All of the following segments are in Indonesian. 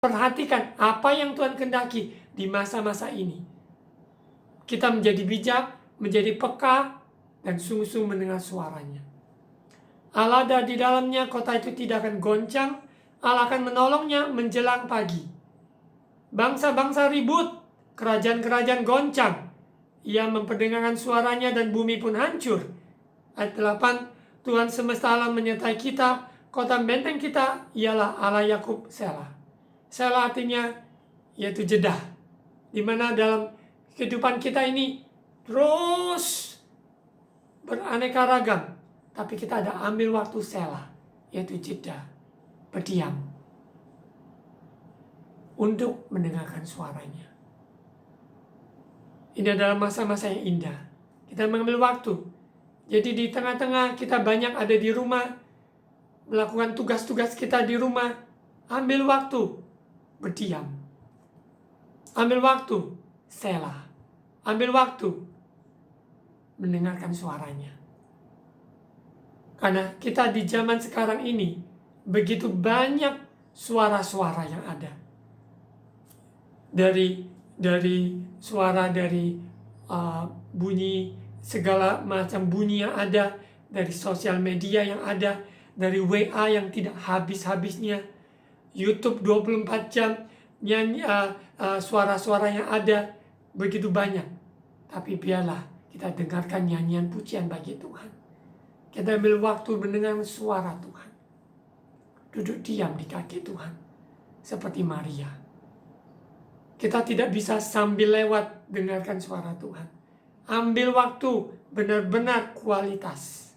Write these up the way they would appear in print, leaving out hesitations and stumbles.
perhatikan apa yang Tuhan kehendaki di masa-masa ini. Kita menjadi bijak, menjadi peka, dan sungguh-sungguh mendengar suaranya. Allah ada di dalamnya, kota itu tidak akan goncang. Allah akan menolongnya menjelang pagi. Bangsa-bangsa ribut, kerajaan-kerajaan goncang. Ia memperdengarkan suaranya dan bumi pun hancur. Ayat 8, Tuhan semesta alam menyertai kita, kota benteng kita ialah Allah Yakub, Selah. Selah artinya yaitu jeda, di mana dalam kehidupan kita ini terus beraneka ragam, tapi kita ada ambil waktu Selah, yaitu jeda, berdiam, untuk mendengarkan suaranya. Ini adalah masa-masa yang indah. Kita mengambil waktu. Jadi di tengah-tengah kita banyak ada di rumah, melakukan tugas-tugas kita di rumah. Ambil waktu, berdiam. Ambil waktu, Selah. Ambil waktu, mendengarkan suaranya. Karena kita di zaman sekarang ini, begitu banyak suara-suara yang ada. Dari suara dari bunyi, segala macam bunyi yang ada, dari sosial media yang ada, dari WA yang tidak habis-habisnya, YouTube 24 jam, nyanyi, suara-suara yang ada, begitu banyak. Tapi biarlah kita dengarkan nyanyian pujian bagi Tuhan. Kita ambil waktu mendengar suara Tuhan. Duduk diam di kaki Tuhan, seperti Maria. Kita tidak bisa sambil lewat dengarkan suara Tuhan. Ambil waktu benar-benar kualitas.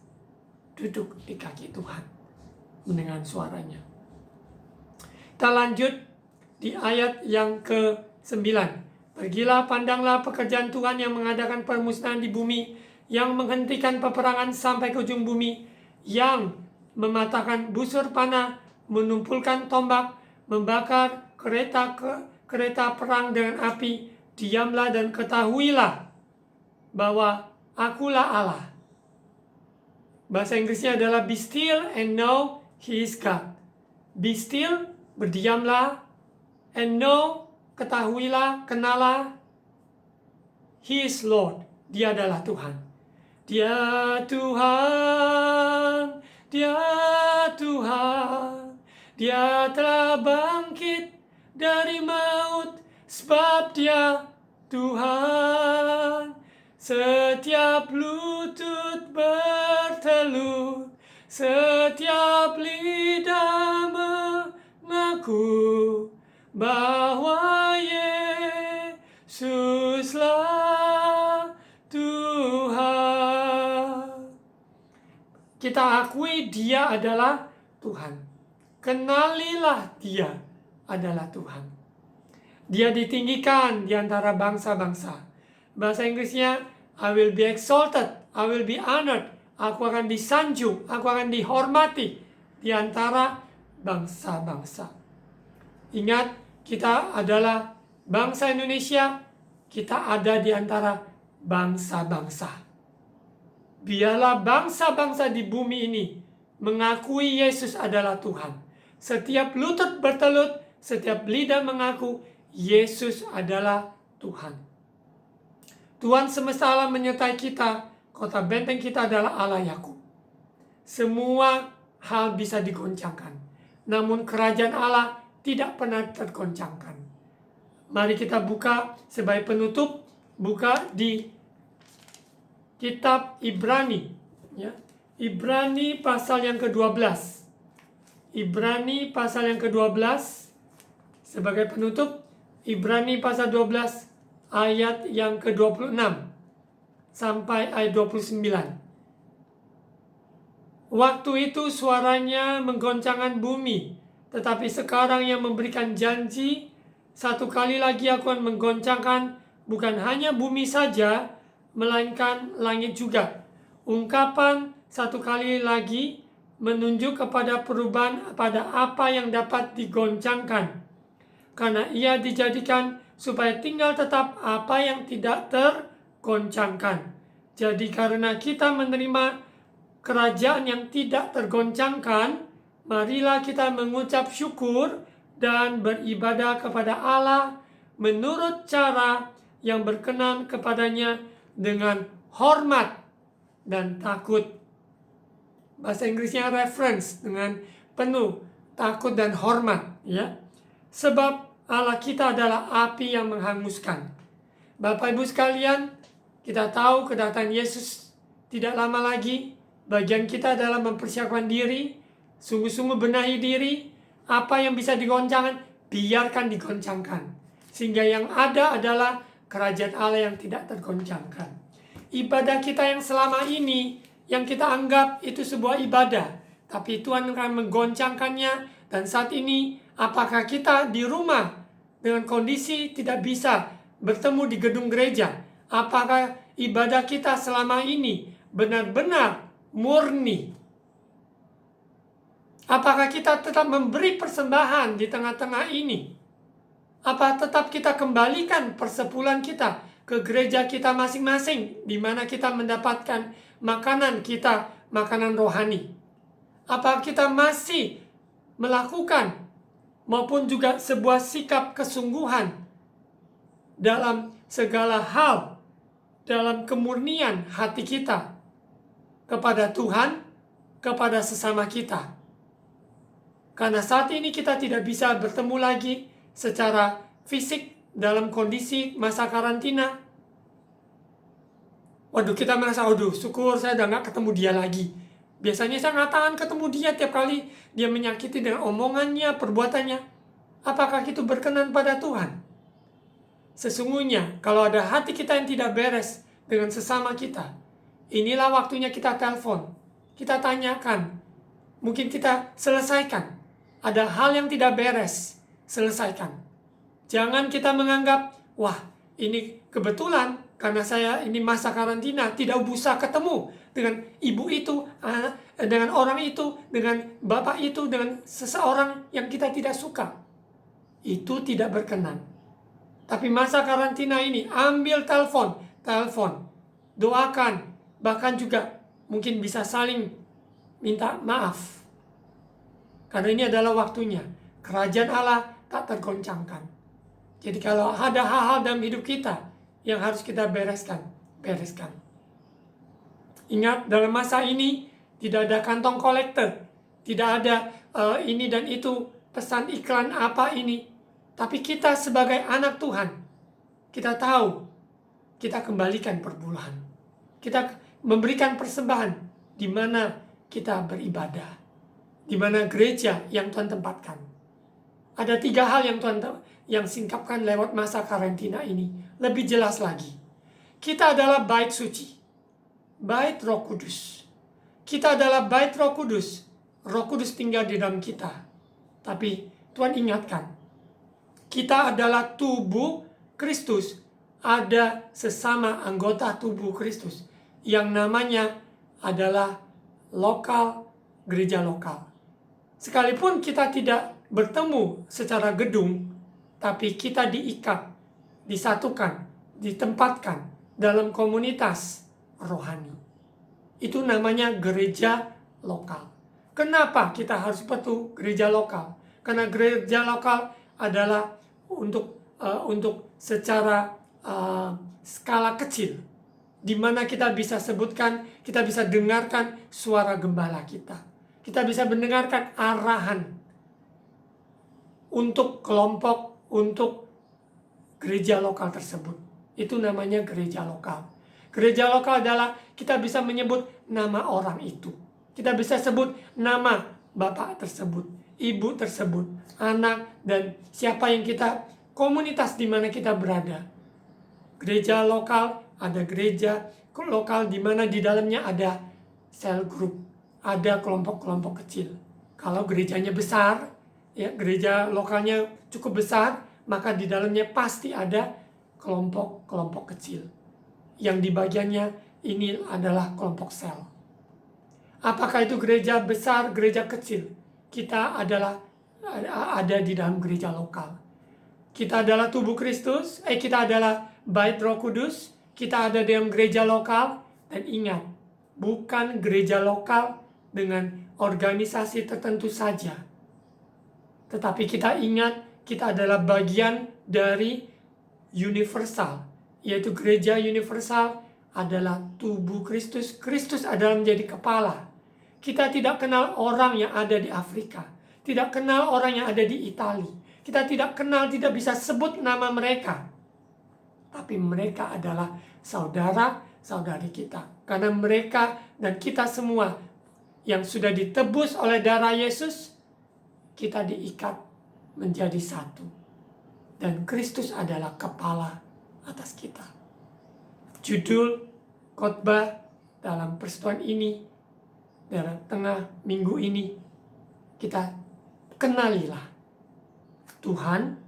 Duduk di kaki Tuhan, mendengar suaranya. Kita lanjut di ayat yang ke-9. Pergilah, pandanglah pekerjaan Tuhan yang mengadakan permusnahan di bumi, yang menghentikan peperangan sampai ke ujung bumi, yang mematahkan busur panah, menumpulkan tombak, membakar kereta perang dengan api. Diamlah dan ketahuilah bahwa akulah Allah. Bahasa Inggrisnya adalah be still and know he is God. Be still, berdiamlah, and know, ketahuilah, kenalah, he is Lord, dia adalah Tuhan. Dia Tuhan, dia Tuhan, dia telah bangkit dari maut, sebab dia Tuhan. Setiap lutut bertelut, setiap lidah mengaku bahwa Yesuslah Tuhan. Kita akui dia adalah Tuhan. Kenalilah dia adalah Tuhan. Dia ditinggikan di antara bangsa-bangsa. Bahasa Inggrisnya, I will be exalted, I will be honored. Aku akan disanjung, aku akan dihormati di antara bangsa-bangsa. Ingat, kita adalah bangsa Indonesia, kita ada di antara bangsa-bangsa. Biarlah bangsa-bangsa di bumi ini mengakui Yesus adalah Tuhan. Setiap lutut bertelut, setiap lidah mengaku Yesus adalah Tuhan. Tuhan semesta alam menyertai kita, kota benteng kita adalah Allah Yakub. Semua hal bisa digoncangkan, namun kerajaan Allah tidak pernah tergoncangkan. Mari kita buka sebagai penutup, buka di kitab Ibrani, ya. Ibrani pasal yang ke-12. Ibrani pasal yang ke-12 sebagai penutup. Ibrani pasal 12 ayat yang ke-26 sampai ayat 29. Waktu itu suaranya menggoncangkan bumi, tetapi sekarang yang memberikan janji, satu kali lagi aku akan menggoncangkan bukan hanya bumi saja, melainkan langit juga. Ungkapan satu kali lagi menunjuk kepada perubahan pada apa yang dapat digoncangkan. Karena ia dijadikan supaya tinggal tetap apa yang tidak tergoncangkan. Jadi karena kita menerima kerajaan yang tidak tergoncangkan, marilah kita mengucap syukur dan beribadah kepada Allah menurut cara yang berkenan kepadanya dengan hormat dan takut. Bahasa Inggrisnya reverence, dengan penuh takut dan hormat, ya. Sebab Allah kita adalah api yang menghanguskan. Bapak Ibu sekalian, kita tahu kedatangan Yesus tidak lama lagi. Bagian kita adalah mempersiapkan diri, sungguh-sungguh benahi diri. Apa yang bisa digoncangkan, biarkan digoncangkan. Sehingga yang ada adalah kerajaan Allah yang tidak tergoncangkan. Ibadah kita yang selama ini, yang kita anggap itu sebuah ibadah, tapi Tuhan akan menggoncangkannya. Dan saat ini, apakah kita di rumah dengan kondisi tidak bisa bertemu di gedung gereja? Apakah ibadah kita selama ini benar-benar murni? Apakah kita tetap memberi persembahan di tengah-tengah ini? Apa tetap kita kembalikan persepuluhan kita ke gereja kita masing-masing, di mana kita mendapatkan makanan kita, makanan rohani? Apa kita masih melakukan maupun juga sebuah sikap kesungguhan dalam segala hal, dalam kemurnian hati kita kepada Tuhan, kepada sesama kita? Karena saat ini kita tidak bisa bertemu lagi secara fisik dalam kondisi masa karantina. Waduh, kita merasa, waduh, syukur saya udah gak ketemu dia lagi. Biasanya saya nggak tahan ketemu dia tiap kali dia menyakiti dengan omongannya, perbuatannya. Apakah itu berkenan pada Tuhan? Sesungguhnya, kalau ada hati kita yang tidak beres dengan sesama kita, inilah waktunya kita telepon, kita tanyakan, mungkin kita selesaikan. Ada hal yang tidak beres, selesaikan. Jangan kita menganggap, wah, ini kebetulan karena saya ini masa karantina, tidak bisa ketemu dengan ibu itu, dengan orang itu, dengan bapak itu, dengan seseorang yang kita tidak suka. Itu tidak berkenan. Tapi masa karantina ini, ambil telepon, doakan, bahkan juga mungkin bisa saling minta maaf. Karena ini adalah waktunya. Kerajaan Allah tak tergoncangkan. Jadi kalau ada hal-hal dalam hidup kita yang harus kita bereskan. Ingat, dalam masa ini tidak ada kantong kolektor. Tidak ada ini dan itu, pesan iklan apa ini. Tapi kita sebagai anak Tuhan, kita tahu, kita kembalikan perpuluhan. Kita memberikan persembahan di mana kita beribadah. Di mana gereja yang Tuhan tempatkan. Ada 3 hal yang Tuhan yang singkapkan lewat masa karantina ini. Lebih jelas lagi. Kita adalah bait suci. Bait Roh Kudus. Kita adalah bait Roh Kudus. Roh Kudus tinggal di dalam kita. Tapi Tuhan ingatkan. Kita adalah tubuh Kristus. Ada sesama anggota tubuh Kristus. Yang namanya adalah gereja lokal. Sekalipun kita tidak bertemu secara gedung, tapi kita diikat, disatukan, ditempatkan dalam komunitas rohani. Itu namanya gereja lokal. Kenapa kita harus butuh gereja lokal? Karena gereja lokal adalah untuk secara skala kecil, di mana kita bisa sebutkan, kita bisa dengarkan suara gembala kita. Kita bisa mendengarkan arahan untuk kelompok, untuk gereja lokal tersebut. Itu namanya gereja lokal. Gereja lokal adalah kita bisa menyebut nama orang itu. Kita bisa sebut nama bapak tersebut, ibu tersebut, anak, dan siapa yang kita, komunitas di mana kita berada. Gereja lokal, ada gereja lokal di mana di dalamnya ada cell group. Ada kelompok-kelompok kecil. Kalau gerejanya besar, ya gereja lokalnya cukup besar, maka di dalamnya pasti ada kelompok-kelompok kecil. Yang di bagiannya ini adalah kelompok sel. Apakah itu gereja besar, gereja kecil? Kita ada di dalam gereja lokal. Kita adalah tubuh Kristus, kita adalah bait Roh Kudus, kita ada dalam gereja lokal, dan ingat, bukan gereja lokal dengan organisasi tertentu saja. Tetapi kita ingat, kita adalah bagian dari universal, yaitu gereja universal adalah tubuh Kristus. Kristus adalah menjadi kepala. Kita tidak kenal orang yang ada di Afrika, tidak kenal orang yang ada di Italia. Kita tidak kenal, tidak bisa sebut nama mereka. Tapi mereka adalah saudara-saudari kita. Karena mereka dan kita semua yang sudah ditebus oleh darah Yesus, kita diikat menjadi satu. Dan Kristus adalah kepala atas kita. Judul khotbah dalam persekutuan ini, dalam tengah minggu ini, kita kenalilah Tuhan,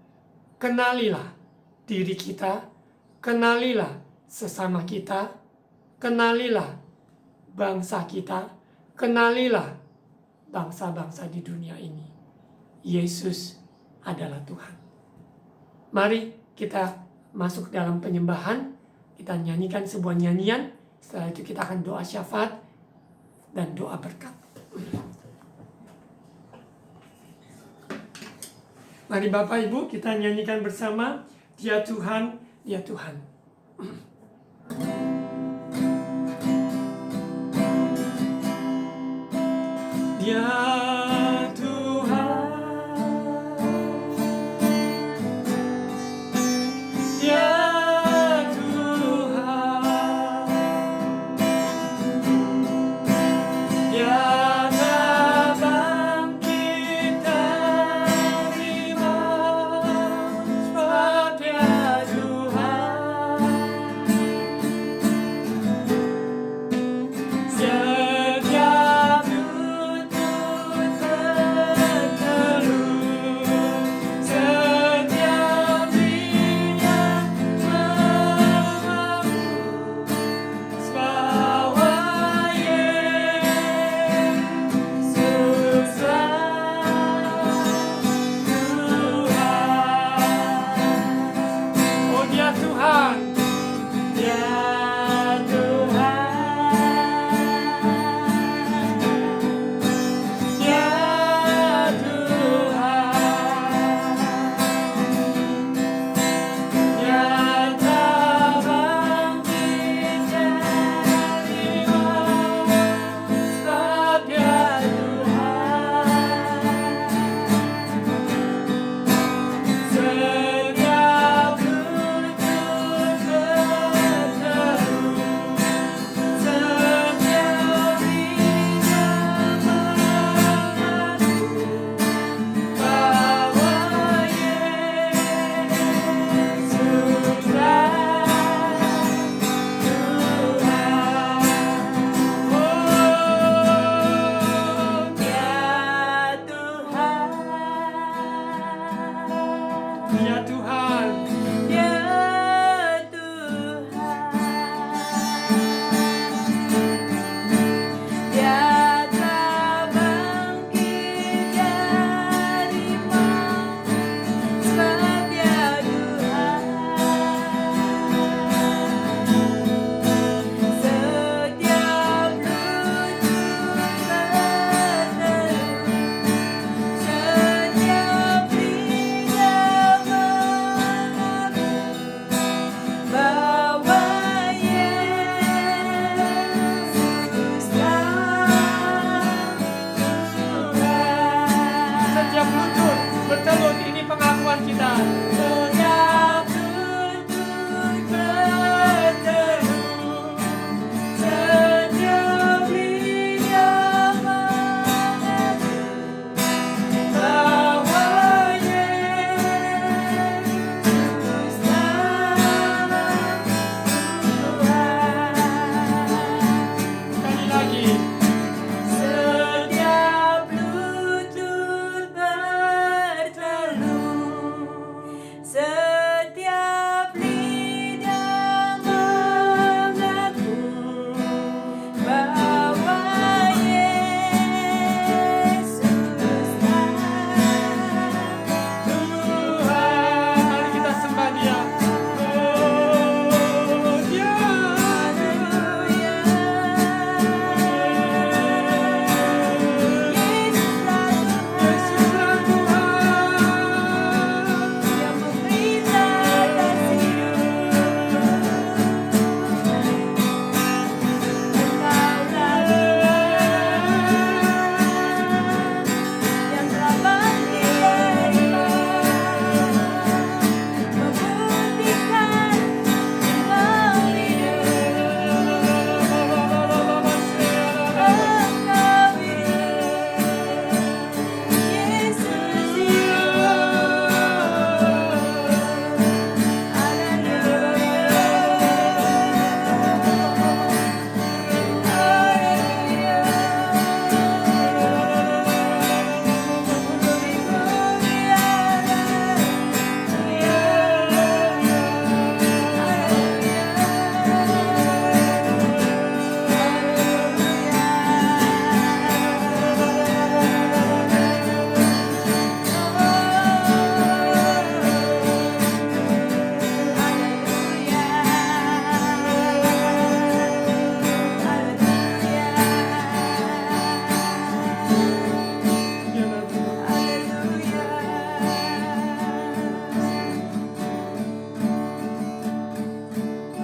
kenalilah diri kita, kenalilah sesama kita, kenalilah bangsa kita, kenalilah bangsa-bangsa di dunia ini. Yesus adalah Tuhan. Mari kita masuk dalam penyembahan, kita nyanyikan sebuah nyanyian, setelah itu kita akan doa syafaat dan doa berkat. Mari Bapak Ibu kita nyanyikan bersama, Dia Tuhan, Dia Tuhan. Dia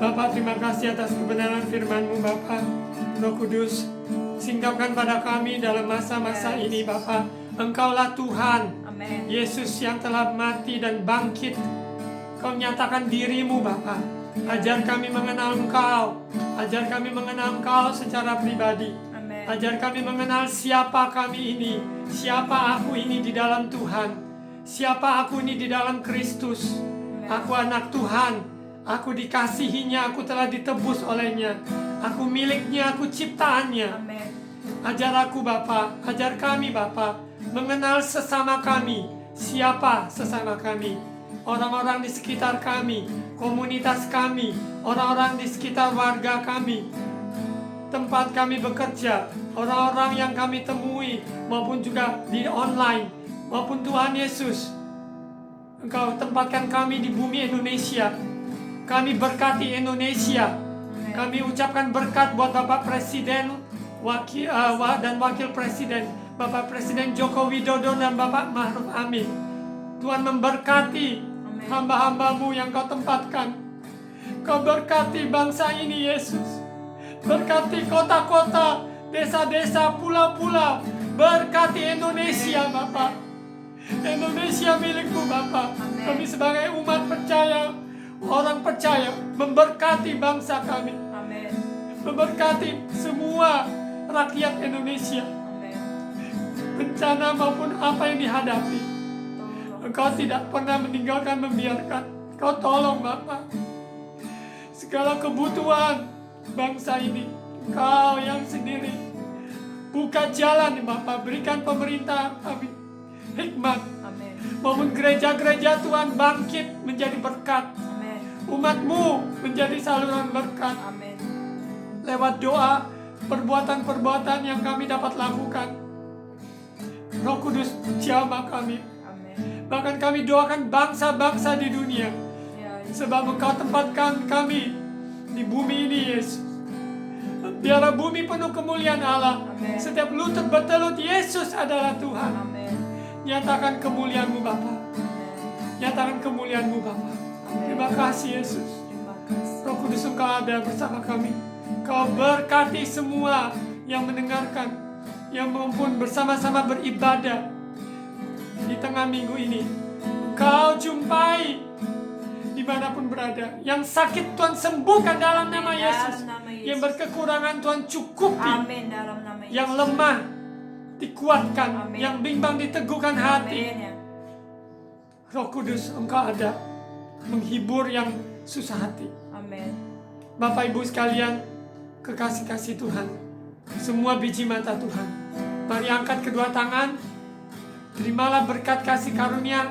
Bapak, terima kasih atas kebenaran firman-Mu, Bapak. Roh Kudus, singkapkan pada kami dalam masa-masa ini, Bapak. Engkaulah Tuhan, Amin. Yesus yang telah mati dan bangkit. Kau nyatakan diri-Mu, Bapak. Ajar kami mengenal Engkau. Ajar kami mengenal Engkau secara pribadi. Amin. Ajar kami mengenal siapa kami ini. Siapa aku ini di dalam Tuhan. Siapa aku ini di dalam Kristus. Aku anak Tuhan. Aku dikasihinya, aku telah ditebus olehnya. Aku miliknya, aku ciptaannya. Amin. Ajar aku, Bapa, ajar kami, Bapa, mengenal sesama kami. Siapa sesama kami? Orang-orang di sekitar kami, komunitas kami, orang-orang di sekitar warga kami, tempat kami bekerja, orang-orang yang kami temui, maupun juga di online, maupun Tuhan Yesus. Engkau tempatkan kami di bumi Indonesia. Kami berkati Indonesia. Kami ucapkan berkat buat Bapak Presiden, dan Wakil Presiden, Bapak Presiden Joko Widodo dan Bapak Ma'ruf Amin. Tuhan memberkati hamba-hambamu yang Kau tempatkan. Kau berkati bangsa ini, Yesus. Berkati kota-kota, desa-desa, pulau-pulau. Berkati Indonesia, Bapak. Indonesia milikmu, Bapak. Kami sebagai umat percaya, orang percaya, memberkati bangsa kami. Amin. Memberkati semua rakyat Indonesia. Amin. Bencana maupun apa yang dihadapi, Engkau tidak pernah meninggalkan, membiarkan. Kau tolong, Bapak. Segala kebutuhan bangsa ini, Kau yang sendiri buka jalan, Bapak. Berikan pemerintah kami hikmat. Amin. Maupun gereja-gereja Tuhan bangkit menjadi berkat. Amin. Umat-Mu menjadi saluran berkat. Amin. Lewat doa, perbuatan-perbuatan yang kami dapat lakukan. Roh Kudus jamah kami. Amin. Bahkan kami doakan bangsa-bangsa di dunia. Ya, Sebab Engkau tempatkan kami di bumi ini, Yesus. Biarlah bumi penuh kemuliaan Allah. Amin. Setiap lutut bertelut, Yesus adalah Tuhan. Amin. Nyatakan kemuliaan-Mu, Bapa. Amin. Nyatakan kemuliaan-Mu, Bapa. Terima kasih, Yesus. Terima kasih. Roh Kudus, Engkau ada bersama kami. Kau berkati semua yang mendengarkan, yang maupun bersama-sama beribadah di tengah minggu ini. Kau jumpai dimanapun berada. Yang sakit Tuhan sembuhkan dalam nama Yesus. Yang berkekurangan Tuhan cukupi. Amin dalam nama Yesus. Yang lemah dikuatkan. Amin. Yang bimbang diteguhkan hati. Amin, ya. Roh Kudus, Engkau ada menghibur yang susah hati. Amin. Bapak Ibu sekalian, kekasih-kasih Tuhan, semua biji mata Tuhan, mari angkat kedua tangan. Terimalah berkat kasih karunia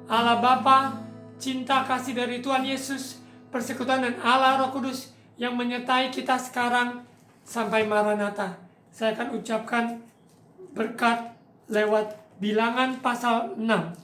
Allah Bapa, cinta kasih dari Tuhan Yesus, persekutuan dan Allah Roh Kudus yang menyertai kita sekarang sampai Maranatha. Saya akan ucapkan berkat lewat Bilangan pasal 6.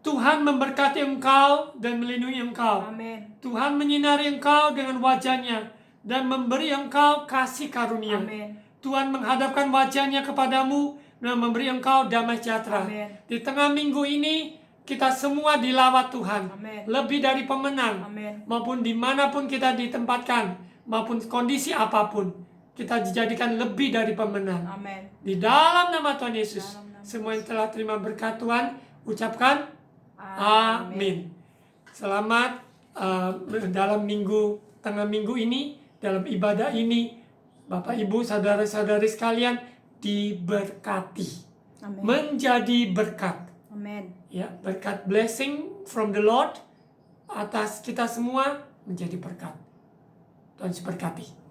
Tuhan memberkati engkau dan melindungi engkau. Amin. Tuhan menyinari engkau dengan wajah-Nya dan memberi engkau kasih karunia. Amin. Tuhan menghadapkan wajah-Nya kepadamu dan memberi engkau damai sejahtera. Amin. Di tengah minggu ini, kita semua dilawat Tuhan. Amin. Lebih dari pemenang. Amin. Maupun dimanapun kita ditempatkan, maupun kondisi apapun, kita dijadikan lebih dari pemenang. Amin. Di dalam nama Tuhan Yesus, Dalam nama semua yang telah terima berkat Tuhan, ucapkan amin. Selamat dalam tengah minggu ini, dalam ibadah ini, Bapak Ibu, saudara-saudari sekalian, diberkati. Amin. Menjadi berkat. Amin. Ya, berkat blessing from the Lord atas kita semua menjadi berkat. Tuhan berkati.